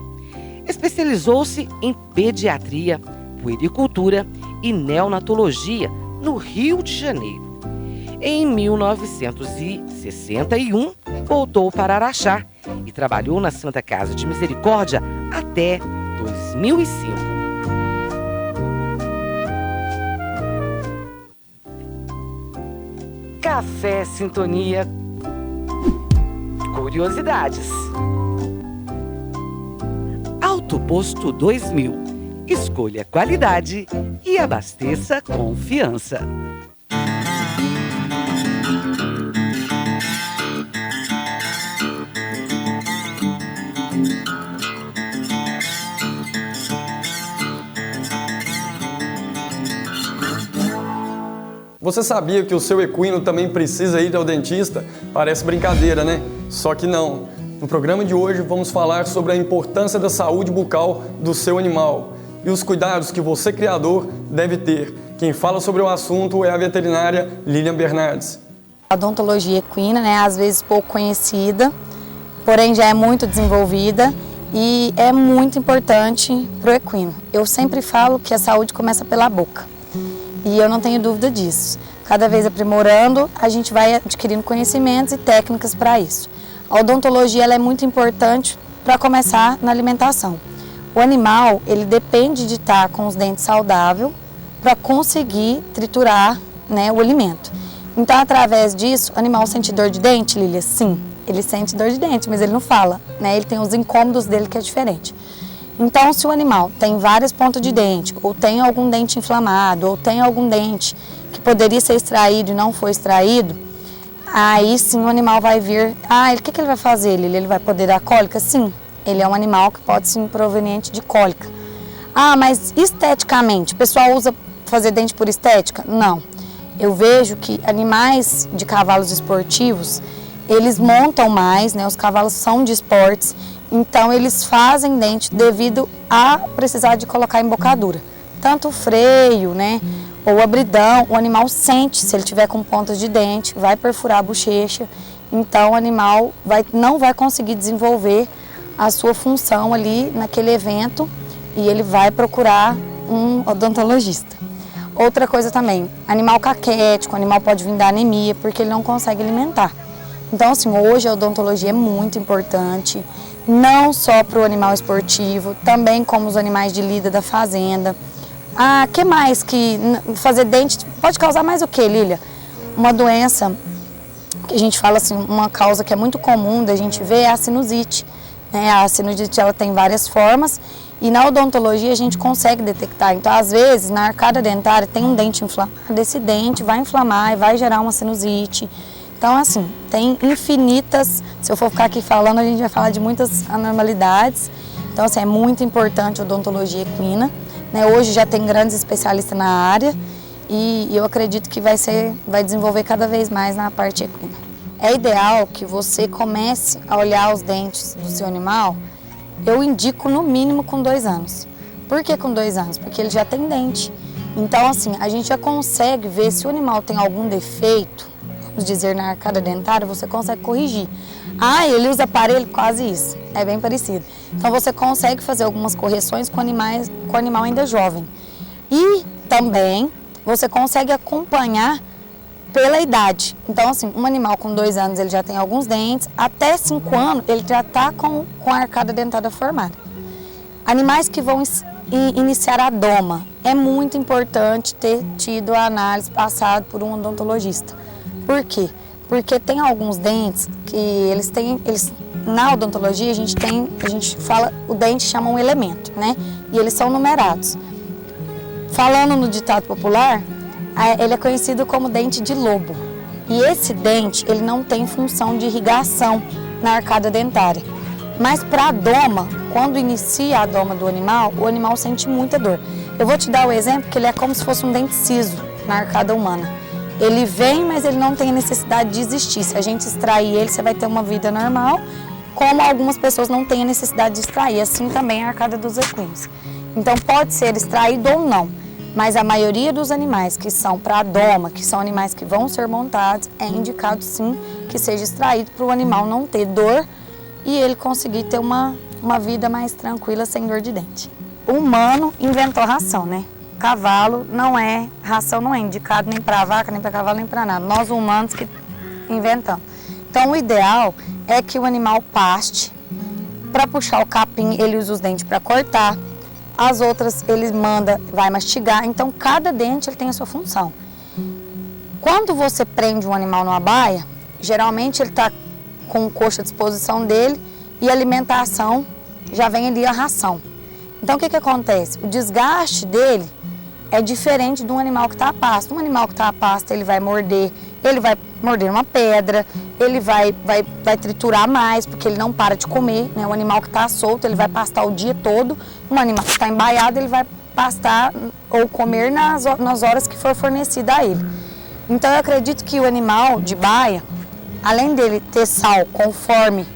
S27: Especializou-se em pediatria, puericultura e neonatologia no Rio de Janeiro. Em 1961, voltou para Araxá e trabalhou na Santa Casa de Misericórdia até 2005. Café Sintonia. Curiosidades. Auto Posto 2000. Escolha qualidade e abasteça confiança.
S19: Você sabia que o seu equino também precisa ir ao dentista? Parece brincadeira, né? Só que não. No programa de hoje vamos falar sobre a importância da saúde bucal do seu animal e os cuidados que você, criador, deve ter. Quem fala sobre o assunto é a veterinária Lilian Bernardes.
S20: A odontologia equina, às vezes pouco conhecida, porém já é muito desenvolvida e é muito importante para o equino. Eu sempre falo que a saúde começa pela boca e eu não tenho dúvida disso. Cada vez aprimorando, a gente vai adquirindo conhecimentos e técnicas para isso. A odontologia ela é muito importante para começar na alimentação. O animal, ele depende de estar com os dentes saudáveis para conseguir triturar, né, o alimento. Então, através disso, o animal sente dor de dente, Lília? Sim, ele sente dor de dente, mas ele não fala, né? Ele tem os incômodos dele que é diferente. Então, se o animal tem várias pontas de dente, ou tem algum dente inflamado, ou tem algum dente que poderia ser extraído e não foi extraído, aí sim o animal vai vir... o que ele vai fazer, Lília? Ele vai poder dar cólica? Sim. Ele é um animal que pode ser proveniente de cólica. Mas esteticamente, o pessoal usa fazer dente por estética? Não. Eu vejo que animais de cavalos esportivos, eles montam mais, né? Os cavalos são de esportes, então eles fazem dente devido a precisar de colocar embocadura. Tanto o freio, né? Ou abridão, o animal sente, se ele tiver com pontas de dente, vai perfurar a bochecha, então o animal não vai conseguir desenvolver a sua função ali naquele evento e ele vai procurar um odontologista. Outra coisa também, animal caquético, o animal pode vir da anemia porque ele não consegue alimentar. Então, assim, hoje a odontologia é muito importante, não só para o animal esportivo, também como os animais de lida da fazenda. Que mais que fazer dente pode causar mais o que, Lília? Uma doença que a gente fala assim, uma causa que é muito comum da gente ver é a sinusite. A sinusite ela tem várias formas e na odontologia a gente consegue detectar. Então, às vezes, na arcada dentária tem um dente inflamado, esse dente vai inflamar e vai gerar uma sinusite. Então, assim, tem infinitas, se eu for ficar aqui falando, a gente vai falar de muitas anormalidades. Então, assim, é muito importante a odontologia equina. Hoje já tem grandes especialistas na área e eu acredito que vai desenvolver cada vez mais na parte equina. É ideal que você comece a olhar os dentes do seu animal, eu indico no mínimo com 2 anos. Por que com 2 anos? Porque ele já tem dente. Então, assim, a gente já consegue ver se o animal tem algum defeito, vamos dizer, na arcada dentária, você consegue corrigir. Ele usa aparelho? Quase isso, é bem parecido. Então, você consegue fazer algumas correções com o animal ainda jovem. E também, você consegue acompanhar pela idade. Então, assim, um animal com 2 anos, ele já tem alguns dentes, até 5 anos, ele já está com a arcada dentária formada. Animais que vão iniciar a doma, é muito importante ter tido a análise passada por um odontologista. Por quê? Porque tem alguns dentes que na odontologia a gente fala, o dente chama um elemento, né? E eles são numerados. Falando no ditado popular, ele é conhecido como dente de lobo. E esse dente, ele não tem função de irrigação na arcada dentária. Mas para a doma, quando inicia a doma do animal, o animal sente muita dor. Eu vou te dar o exemplo que ele é como se fosse um dente ciso na arcada humana. Ele vem, mas ele não tem a necessidade de existir. Se a gente extrair ele, você vai ter uma vida normal, como algumas pessoas não têm a necessidade de extrair. Assim também a arcada dos equinos. Então pode ser extraído ou não, mas a maioria dos animais que são para a doma, que são animais que vão ser montados, é indicado sim que seja extraído para o animal não ter dor e ele conseguir ter uma vida mais tranquila, sem dor de dente. O humano inventou ração, né? Cavalo ração não é indicado nem para vaca, nem para cavalo, nem para nada. Nós humanos que inventamos. Então o ideal é que o animal paste. Para puxar o capim, ele usa os dentes para cortar. As outras ele vai mastigar. Então cada dente ele tem a sua função. Quando você prende um animal numa baia, geralmente ele está com o coxo à disposição dele e a alimentação já vem ali a ração. Então o que acontece? O desgaste dele é diferente de um animal que está a pasto. Um animal que está a pasto, ele vai morder uma pedra, ele vai triturar mais, porque ele não para de comer, né? O animal que está solto, ele vai pastar o dia todo. Um animal que está embaiado, ele vai pastar ou comer nas horas que for fornecida a ele. Então eu acredito que o animal de baia, além dele ter sal conforme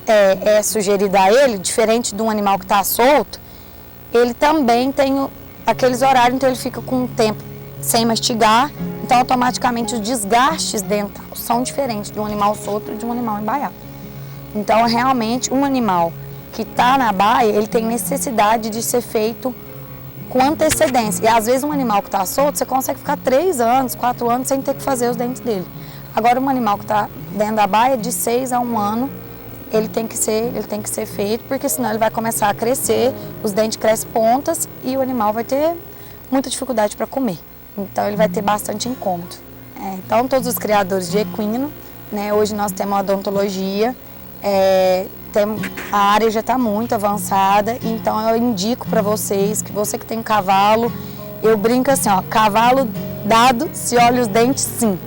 S20: é sugerido a ele, diferente de um animal que está solto, ele também tem aqueles horários, então ele fica com um tempo sem mastigar, então automaticamente os desgastes dentais são diferentes de um animal solto e de um animal embaiado. Então realmente um animal que está na baia, ele tem necessidade de ser feito com antecedência. E às vezes um animal que está solto, você consegue ficar 3 anos, 4 anos sem ter que fazer os dentes dele. Agora, um animal que está dentro da baia, de 6 a 1 ano, ele tem que ser feito, porque senão ele vai começar a crescer, os dentes crescem pontas e o animal vai ter muita dificuldade para comer. Então, ele vai ter bastante incômodo. Então, todos os criadores de equino, né, hoje nós temos uma odontologia, a área já está muito avançada, então eu indico para vocês que você que tem cavalo, eu brinco assim, ó, cavalo dado, se olha os dentes, sim.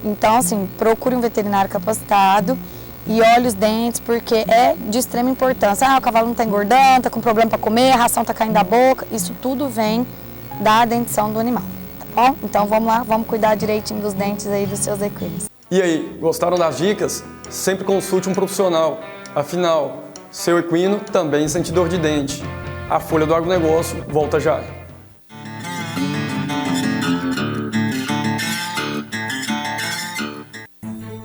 S20: Então, assim, procure um veterinário capacitado e olhe os dentes, porque é de extrema importância. O cavalo não está engordando, está com problema para comer, a ração está caindo da boca, isso tudo vem da dentição do animal, tá bom? Então, vamos lá, vamos cuidar direitinho dos dentes aí dos seus equinos.
S19: E aí, gostaram das dicas? Sempre consulte um profissional. Afinal, seu equino também sente dor de dente. A Folha do Agronegócio volta já.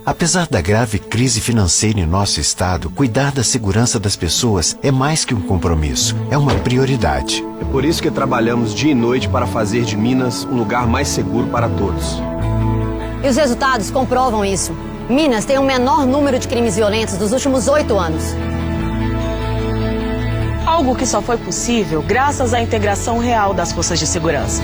S4: Apesar da grave crise financeira em nosso estado, cuidar da segurança das pessoas é mais que um compromisso, é uma prioridade.
S21: É por isso que trabalhamos dia e noite para fazer de Minas um lugar mais seguro para todos.
S22: E os resultados comprovam isso. Minas tem o menor número de crimes violentos dos últimos 8 anos.
S23: Algo que só foi possível graças à integração real das forças de segurança.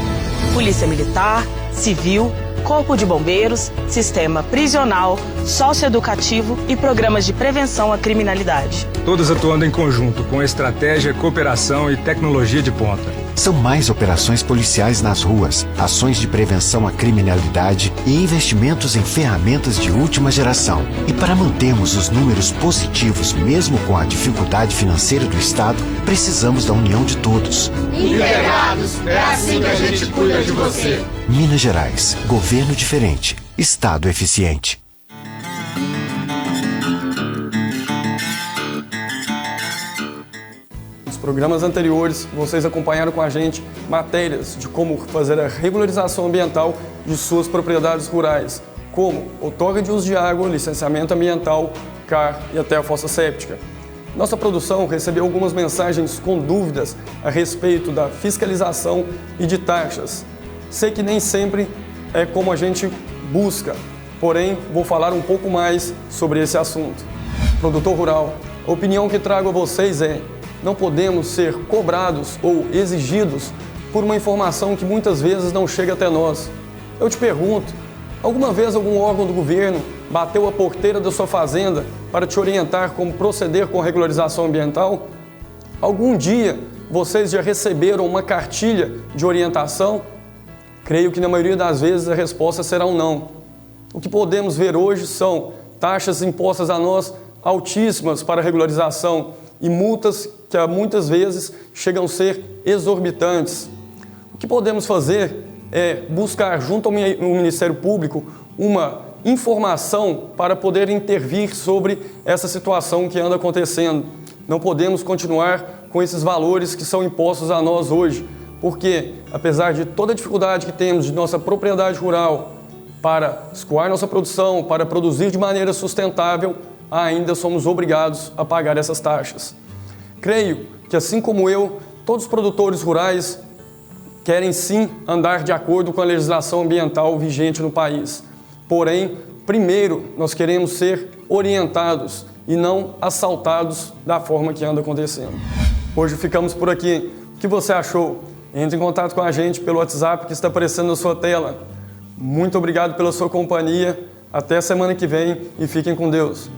S23: Polícia Militar, Civil, Corpo de Bombeiros, Sistema Prisional, Socioeducativo e programas de prevenção à criminalidade.
S24: Todos atuando em conjunto, com estratégia, cooperação e tecnologia de ponta.
S4: São mais operações policiais nas ruas, ações de prevenção à criminalidade e investimentos em ferramentas de última geração. E para mantermos os números positivos, mesmo com a dificuldade financeira do Estado, precisamos da união de todos.
S25: Integrados, é assim que a gente cuida de você.
S4: Minas Gerais, governo diferente, Estado eficiente.
S19: Nos programas anteriores, vocês acompanharam com a gente matérias de como fazer a regularização ambiental de suas propriedades rurais, como outorga de uso de água, licenciamento ambiental, CAR e até a fossa séptica. Nossa produção recebeu algumas mensagens com dúvidas a respeito da fiscalização e de taxas. Sei que nem sempre é como a gente busca, porém vou falar um pouco mais sobre esse assunto. Produtor rural, a opinião que trago a vocês é: não podemos ser cobrados ou exigidos por uma informação que muitas vezes não chega até nós. Eu te pergunto, alguma vez algum órgão do governo bateu a porteira da sua fazenda para te orientar como proceder com a regularização ambiental? Algum dia vocês já receberam uma cartilha de orientação? Creio que na maioria das vezes a resposta será um não. O que podemos ver hoje são taxas impostas a nós altíssimas para a regularização e multas que muitas vezes chegam a ser exorbitantes. O que podemos fazer é buscar junto ao Ministério Público uma informação para poder intervir sobre essa situação que anda acontecendo. Não podemos continuar com esses valores que são impostos a nós hoje, porque, apesar de toda a dificuldade que temos de nossa propriedade rural para escoar nossa produção, para produzir de maneira sustentável, ainda somos obrigados a pagar essas taxas. Creio que, assim como eu, todos os produtores rurais querem sim andar de acordo com a legislação ambiental vigente no país. Porém, primeiro, nós queremos ser orientados e não assaltados da forma que anda acontecendo. Hoje ficamos por aqui. O que você achou? Entre em contato com a gente pelo WhatsApp que está aparecendo na sua tela. Muito obrigado pela sua companhia. Até semana que vem e fiquem com Deus.